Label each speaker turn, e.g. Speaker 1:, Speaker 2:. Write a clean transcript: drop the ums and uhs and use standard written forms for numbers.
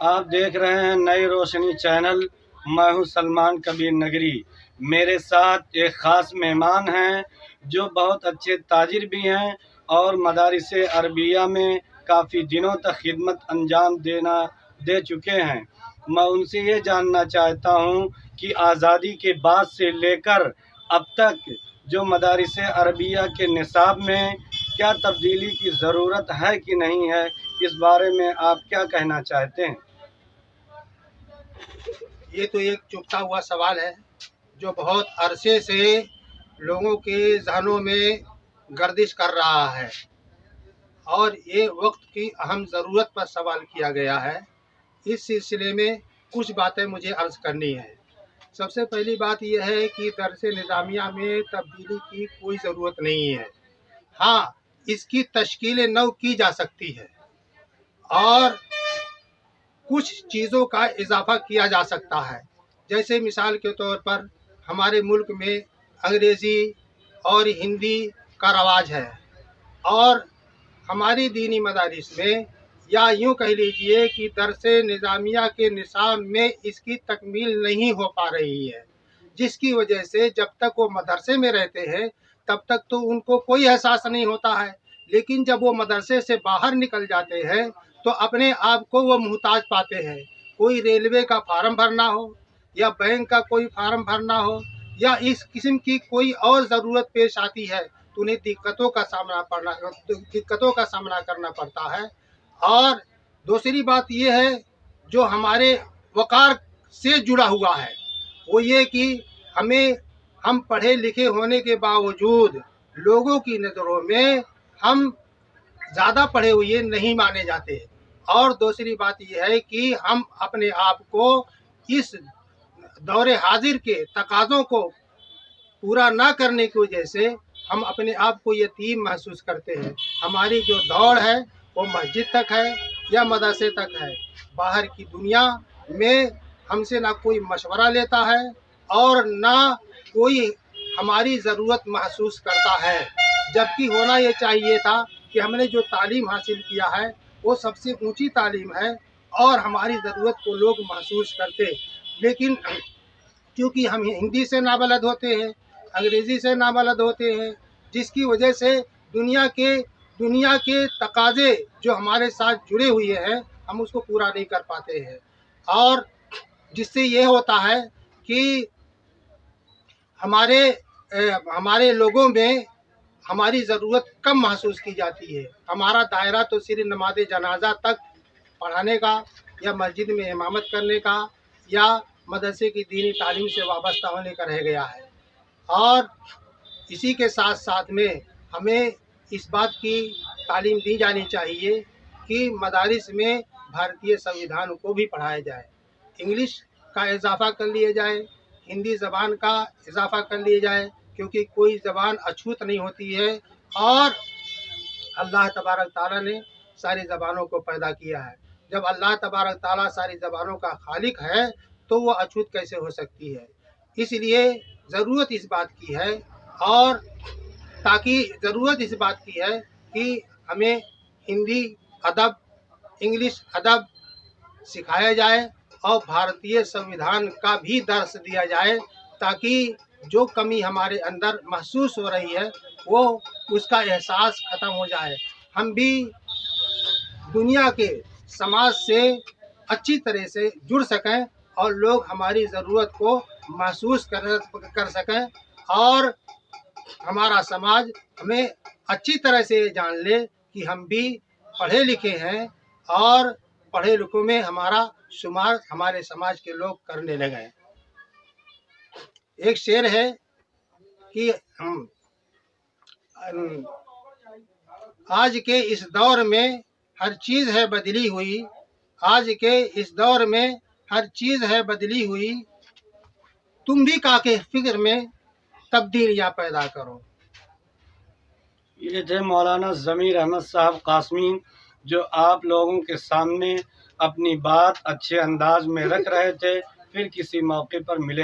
Speaker 1: आप देख रहे हैं नई रोशनी चैनल। मैं हूं सलमान कबीर नगरी। मेरे साथ एक ख़ास मेहमान हैं जो बहुत अच्छे ताजिर भी हैं और मदारिस अरबिया में काफ़ी दिनों तक खिदमत अंजाम दे चुके हैं। मैं उनसे ये जानना चाहता हूं कि आज़ादी के बाद से लेकर अब तक जो मदारिस अरबिया के निसाब में क्या तब्दीली की ज़रूरत है कि नहीं है, इस बारे में आप क्या कहना चाहते हैं?
Speaker 2: ये तो एक चुभता हुआ सवाल है जो बहुत अरसे से लोगों के जहनों में गर्दिश कर रहा है और ये वक्त की अहम ज़रूरत पर सवाल किया गया है। इस सिलसिले में कुछ बातें मुझे अर्ज़ करनी है। सबसे पहली बात यह है कि दर्स निज़ामिया में तब्दीली की कोई ज़रूरत नहीं है। हाँ, इसकी तश्कील नौ की जा सकती है और कुछ चीज़ों का इजाफा किया जा सकता है। जैसे मिसाल के तौर पर हमारे मुल्क में अंग्रेज़ी और हिंदी का रवाज है और हमारी दीनी मदारिस में या यूँ कह लीजिए कि दर्स निज़ामिया के निसाब में इसकी तकमील नहीं हो पा रही है, जिसकी वजह से जब तक वो मदरसे में रहते हैं तब तक तो उनको कोई एहसास नहीं होता है, लेकिन जब वो मदरसे से बाहर निकल जाते हैं तो अपने आप को वो मुहताज पाते हैं। कोई रेलवे का फार्म भरना हो या बैंक का कोई फार्म भरना हो या इस किस्म की कोई और ज़रूरत पेश आती है तो उन्हें दिक्कतों का सामना करना पड़ता है। और दूसरी बात यह है जो हमारे वक़ार से जुड़ा हुआ है, वो ये कि हम पढ़े लिखे होने के बावजूद लोगों की नज़रों में हम ज़्यादा पढ़े हुए नहीं माने जाते। और दूसरी बात यह है कि हम अपने आप को इस दौरे हाजिर के तकाज़ों को पूरा ना करने की वजह से हम अपने आप को यतीम महसूस करते हैं। हमारी जो दौड़ है वो मस्जिद तक है या मदरसे तक है। बाहर की दुनिया में हमसे ना कोई मशवरा लेता है और ना कोई हमारी ज़रूरत महसूस करता है, जबकि होना ये चाहिए था कि हमने जो तालीम हासिल किया है वो सबसे ऊंची तालीम है और हमारी ज़रूरत को लोग महसूस करते। लेकिन क्योंकि हम हिंदी से नाबलद होते हैं, अंग्रेज़ी से नाबलद होते हैं, जिसकी वजह से दुनिया के तकाज़े जो हमारे साथ जुड़े हुए हैं हम उसको पूरा नहीं कर पाते हैं और जिससे ये होता है कि हमारे लोगों में हमारी ज़रूरत कम महसूस की जाती है। हमारा दायरा तो सिर्फ नमाज जनाजा तक पढ़ाने का या मस्जिद में इमामत करने का या मदरसे की दीनी तालीम से वाबस्ता होने का रह गया है। और इसी के साथ साथ में हमें इस बात की तालीम दी जानी चाहिए कि मदारिस में भारतीय संविधान को भी पढ़ाया जाए, इंग्लिश का इजाफ़ा कर लिया जाए, हिंदी ज़बान का इजाफ़ा कर लिया जाए, क्योंकि कोई ज़बान अछूत नहीं होती है और अल्लाह तबारक ताला ने सारी ज़बानों को पैदा किया है। जब अल्लाह तबारक ताला सारी ज़बानों का खालिक है तो वो अछूत कैसे हो सकती है। इसलिए ज़रूरत इस बात की है और ज़रूरत इस बात की है कि हमें हिंदी अदब, इंग्लिश अदब सिखाया जाए और भारतीय संविधान का भी दर्स दिया जाए, ताकि जो कमी हमारे अंदर महसूस हो रही है वो उसका एहसास ख़त्म हो जाए। हम भी दुनिया के समाज से अच्छी तरह से जुड़ सकें और लोग हमारी ज़रूरत को महसूस कर सकें और हमारा समाज हमें अच्छी तरह से जान ले कि हम भी पढ़े लिखे हैं और पढ़े लिखों में हमारा शुमार हमारे समाज के लोग करने लगे। एक शेर है कि आज के इस दौर में हर चीज़ है बदली हुई, आज के इस दौर में हर चीज़ है बदली हुई, तुम भी काके फिक्र में तब्दीलियाँ पैदा करो।
Speaker 1: ये थे मौलाना ज़मीर अहमद साहब कासमी, जो आप लोगों के सामने अपनी बात अच्छे अंदाज में रख रहे थे। फिर किसी मौके पर मिले।